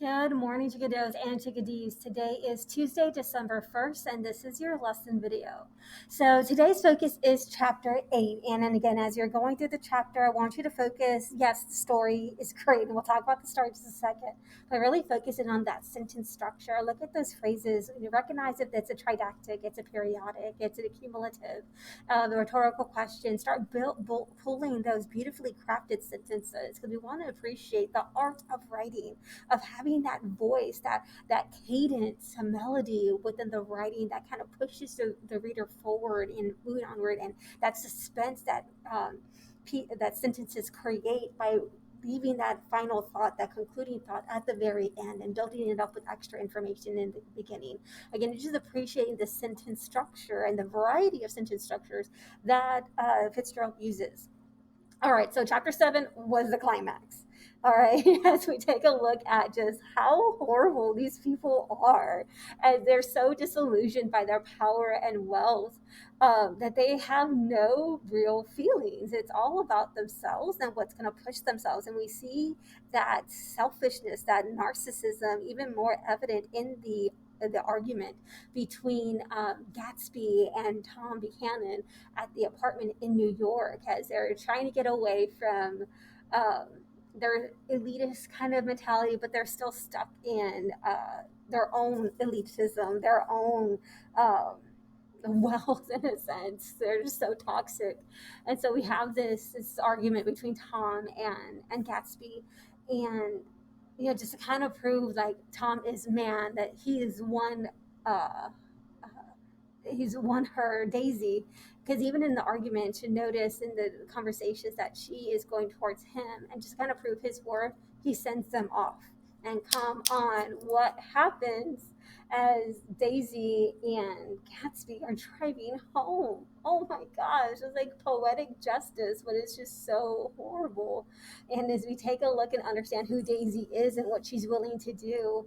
Good morning, chickadoes and chickadees. Today is Tuesday, December 1st, and this is your lesson video. So today's focus is chapter 8. And again, as you're going through the chapter, I want you to focus. Yes, the story is great, and we'll talk about the story in just a second, but really focusing on that sentence structure. Look at those phrases. You recognize if it's a tridactic, it's a periodic, it's an accumulative, the rhetorical question. Start pulling those beautifully crafted sentences because we want to appreciate the art of writing, of having that voice, that cadence, a melody within the writing that kind of pushes the reader forward and moving onward, and that suspense that sentences create by leaving that final thought, that concluding thought at the very end and building it up with extra information in the beginning. Again, just appreciating the sentence structure and the variety of sentence structures that Fitzgerald uses. All right, so chapter 7 was the climax. All right, as we take a look at just how horrible these people are, and they're so disillusioned by their power and wealth, that they have no real feelings. It's all about themselves and what's going to push themselves. And we see that selfishness, that narcissism, even more evident in the argument between Gatsby and Tom Buchanan at the apartment in New York, as they're trying to get away from um, their elitist kind of mentality, but they're still stuck in their own elitism, their own wealth in a sense. They're just so toxic. And so we have this argument between Tom and Gatsby, and just to kind of prove like Tom is man, that he is one uh, uh, he's won her Daisy, because even in the argument, you notice in the conversations that she is going towards him, and just kind of prove his worth, he sends them off. And come on, what happens as Daisy and Gatsby are driving home? Oh my gosh, it's like poetic justice, but it's just so horrible. And as we take a look and understand who Daisy is and what she's willing to do,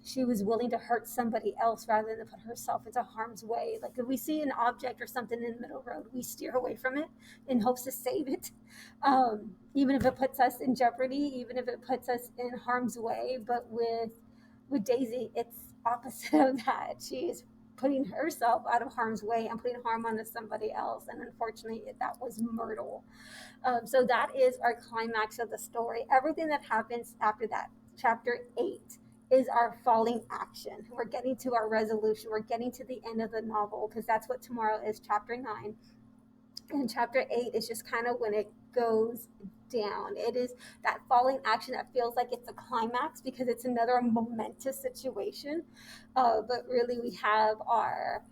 she was willing to hurt somebody else rather than put herself into harm's way. Like if we see an object or something in the middle road, we steer away from it in hopes to save it, even if it puts us in jeopardy, even if it puts us in harm's way. But with Daisy, it's opposite of that. She is putting herself out of harm's way and putting harm onto somebody else, and unfortunately, that was Myrtle. So that is our climax of the story. Everything that happens after that, chapter 8, is our falling action. We're getting to our resolution. We're getting to the end of the novel, because that's what tomorrow is, chapter 9. And chapter 8 is just kind of when it goes down. It is that falling action that feels like it's a climax because it's another momentous situation. But really, we have our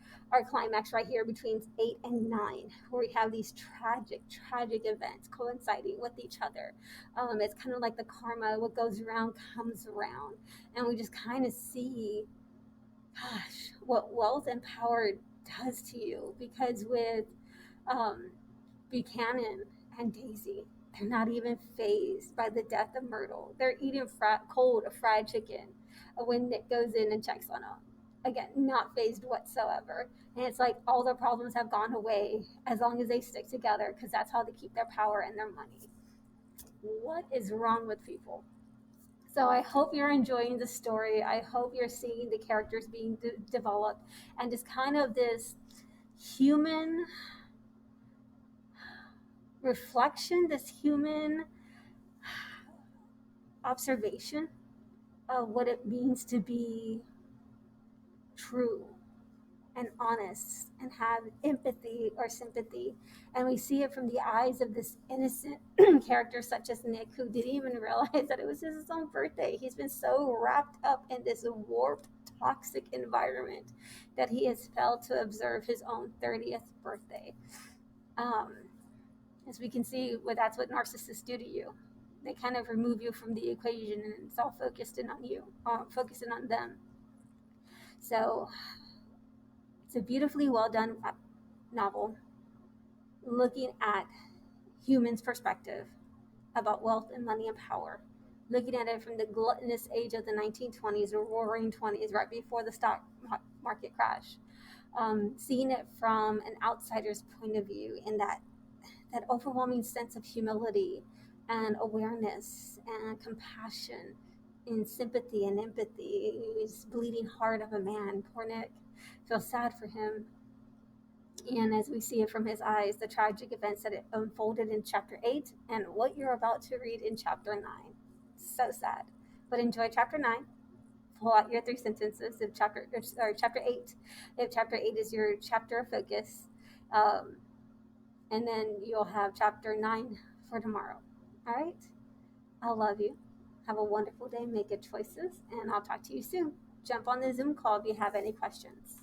climax right here between 8 and 9, where we have these tragic events coinciding with each other. It's kind of like the karma, what goes around comes around. And we just kind of see, gosh, what wealth and power does to you. Because with um, Buchanan and Daisy, they're not even phased by the death of Myrtle. They're eating cold fried chicken when Nick goes in and checks on them. Again, not phased whatsoever. And it's like all their problems have gone away as long as they stick together, because that's how they keep their power and their money. What is wrong with people? So I hope you're enjoying the story. I hope you're seeing the characters being developed, and just kind of this human reflection, this human observation of what it means to be true and honest and have empathy or sympathy. And we see it from the eyes of this innocent character such as Nick, who didn't even realize that it was his own birthday. He's been so wrapped up in this warped, toxic environment that he has failed to observe his own 30th birthday. Um, as we can see, that's what narcissists do to you. They kind of remove you from the equation, and it's all focused in on you, focusing on them. So it's a beautifully well done novel, looking at humans' perspective about wealth and money and power, looking at it from the gluttonous age of the 1920s, the roaring 20s, right before the stock market crash, seeing it from an outsider's point of view, in that overwhelming sense of humility and awareness and compassion, in sympathy and empathy. He's bleeding heart of a man. Poor Nick. Feel sad for him. And as we see it from his eyes, the tragic events that it unfolded in chapter 8 and what you're about to read in chapter 9. So sad. But enjoy chapter 9. Pull out your three sentences of chapter 8. If chapter 8 is your chapter of focus, um, and then you'll have chapter 9 for tomorrow. All right? I love you. Have a wonderful day. Make good choices, and I'll talk to you soon. Jump on the Zoom call if you have any questions.